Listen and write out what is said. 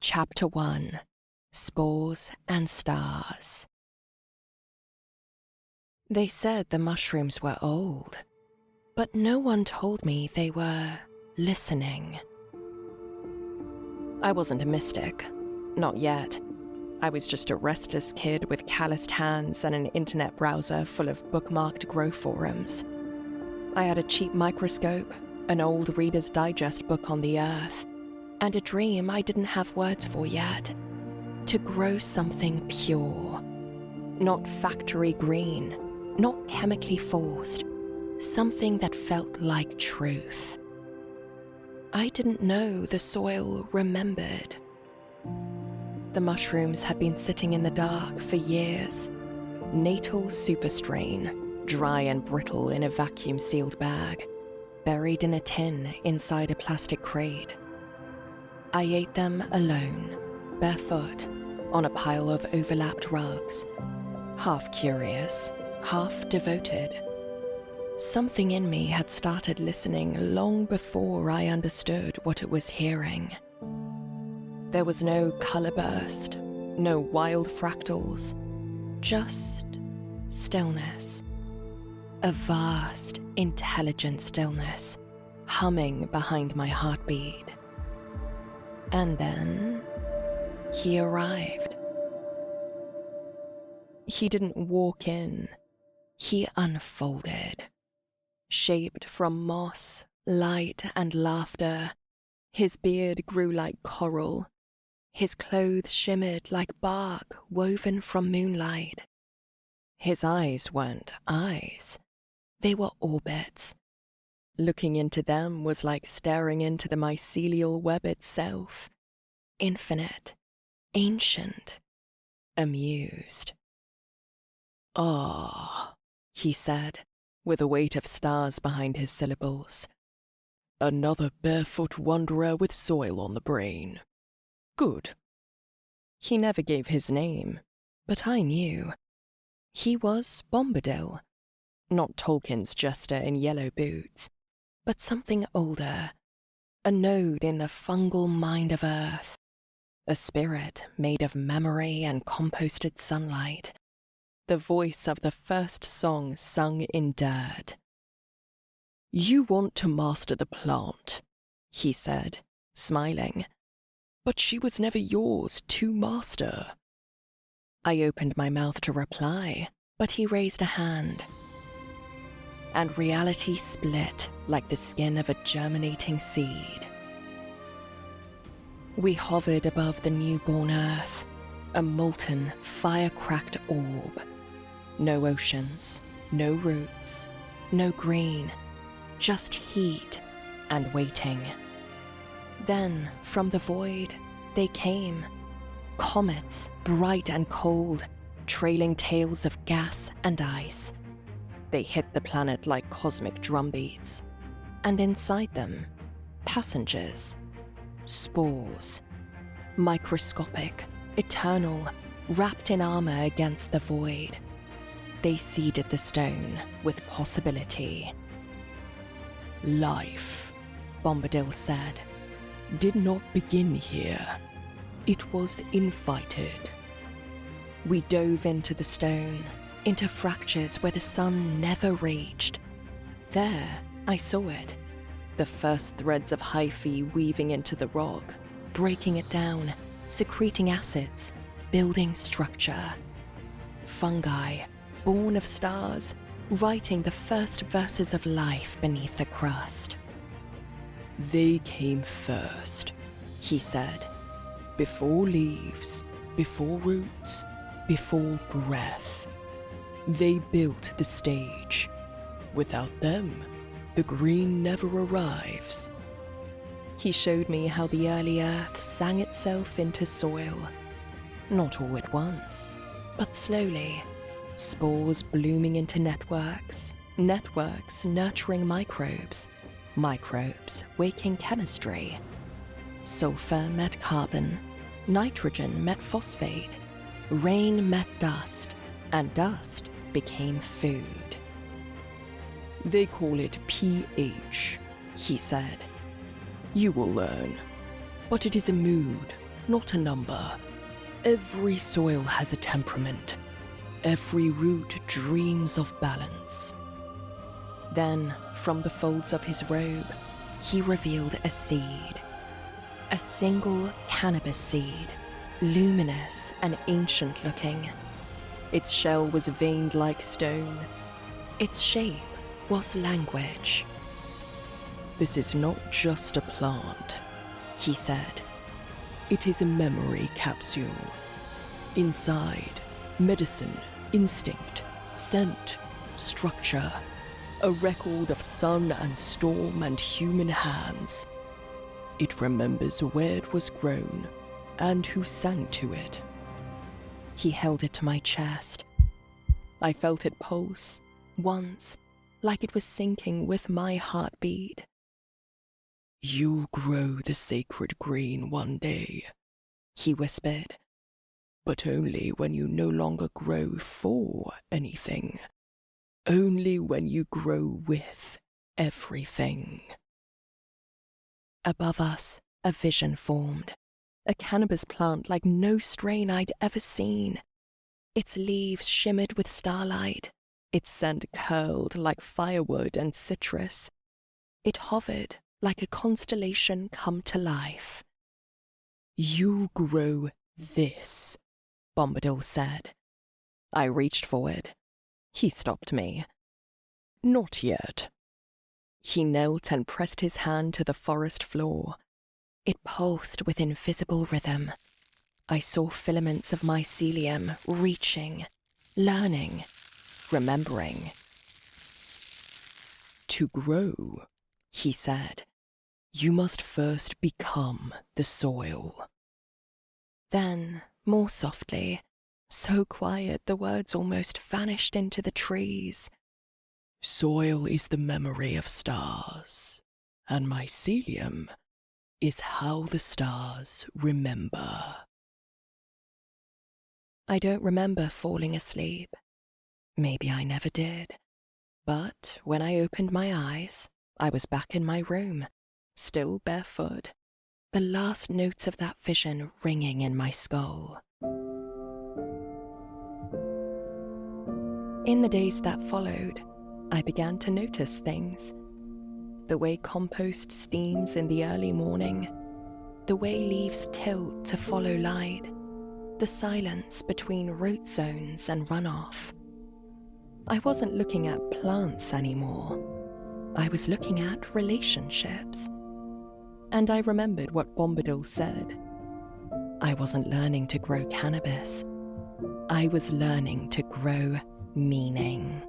Chapter 1: Spores and Stars. They said the mushrooms were old, but no one told me they were listening. I wasn't a mystic, not yet. I was just a restless kid with calloused hands and an internet browser full of bookmarked grow forums. I had a cheap microscope, an old Reader's Digest book on the earth, and a dream I didn't have words for yet. To grow something pure. Not factory green, not chemically forced. Something that felt like truth. I didn't know the soil remembered. The mushrooms had been sitting in the dark for years. Natal superstrain, dry and brittle in a vacuum-sealed bag, buried in a tin inside a plastic crate. I ate them alone, barefoot, on a pile of overlapped rugs, half curious, half devoted. Something in me had started listening long before I understood what it was hearing. There was no color burst, no wild fractals, just stillness. A vast, intelligent stillness, humming behind my heartbeat. And then he arrived. He didn't walk in. He unfolded. Shaped from moss, light, and laughter, his beard grew like coral. His clothes shimmered like bark woven from moonlight. His eyes weren't eyes. They were orbits. Looking into them was like staring into the mycelial web itself. Infinite, ancient, amused. "Ah," he said, with a weight of stars behind his syllables. "Another barefoot wanderer with soil on the brain. Good." He never gave his name, but I knew. He was Bombadil, not Tolkien's jester in yellow boots, but something older, a node in the fungal mind of Earth, a spirit made of memory and composted sunlight, the voice of the first song sung in dirt. "You want to master the plant," he said, smiling, "but she was never yours to master." I opened my mouth to reply, but he raised a hand. And reality split like the skin of a germinating seed. We hovered above the newborn earth, a molten, fire-cracked orb. No oceans, no roots, no green, just heat and waiting. Then, from the void, they came. Comets, bright and cold, trailing tails of gas and ice. They hit the planet like cosmic drumbeats. And inside them, passengers. Spores. Microscopic, eternal, wrapped in armor against the void. They seeded the stone with possibility. "Life," Bombadil said, "did not begin here. It was invited." We dove into the stone, into fractures where the sun never raged. There, I saw it. The first threads of hyphae weaving into the rock, breaking it down, secreting acids, building structure. Fungi, born of stars, writing the first verses of life beneath the crust. "They came first," he said. "Before leaves, before roots, before breath. They built the stage. Without them, the green never arrives." He showed me how the early earth sang itself into soil. Not all at once, but slowly. Spores blooming into networks, networks nurturing microbes, microbes waking chemistry. Sulfur met carbon, nitrogen met phosphate, rain met dust, and dust became food. "They call it pH," he said. "You will learn. But it is a mood, not a number. Every soil has a temperament. Every root dreams of balance. Then, from the folds of his robe, he revealed a seed. A single cannabis seed, luminous and ancient-looking. Its shell was veined like stone. Its shape was language. "This is not just a plant," he said. "It is a memory capsule. Inside, medicine, instinct, scent, structure, a record of sun and storm and human hands. It remembers where it was grown and who sang to it." He held it to my chest. I felt it pulse, once, like it was syncing with my heartbeat. "You'll grow the sacred green one day," he whispered, "but only when you no longer grow for anything. Only when you grow with everything." Above us, a vision formed. A cannabis plant like no strain I'd ever seen. Its leaves shimmered with starlight. Its scent curled like firewood and citrus. It hovered like a constellation come to life. "You grow this," Bombadil said. I reached forward. He stopped me. "Not yet." He knelt and pressed his hand to the forest floor. It pulsed with invisible rhythm. I saw filaments of mycelium reaching, learning, remembering. "To grow," he said, "you must first become the soil." Then, more softly, so quiet the words almost vanished into the trees. "Soil is the memory of stars, and mycelium is how the stars remember." I don't remember falling asleep. Maybe I never did. But when I opened my eyes, I was back in my room, still barefoot, the last notes of that vision ringing in my skull. In the days that followed, I began to notice things. The way compost steams in the early morning, the way leaves tilt to follow light, the silence between root zones and runoff. I wasn't looking at plants anymore. I was looking at relationships. And I remembered what Bombadil said. I wasn't learning to grow cannabis. I was learning to grow meaning.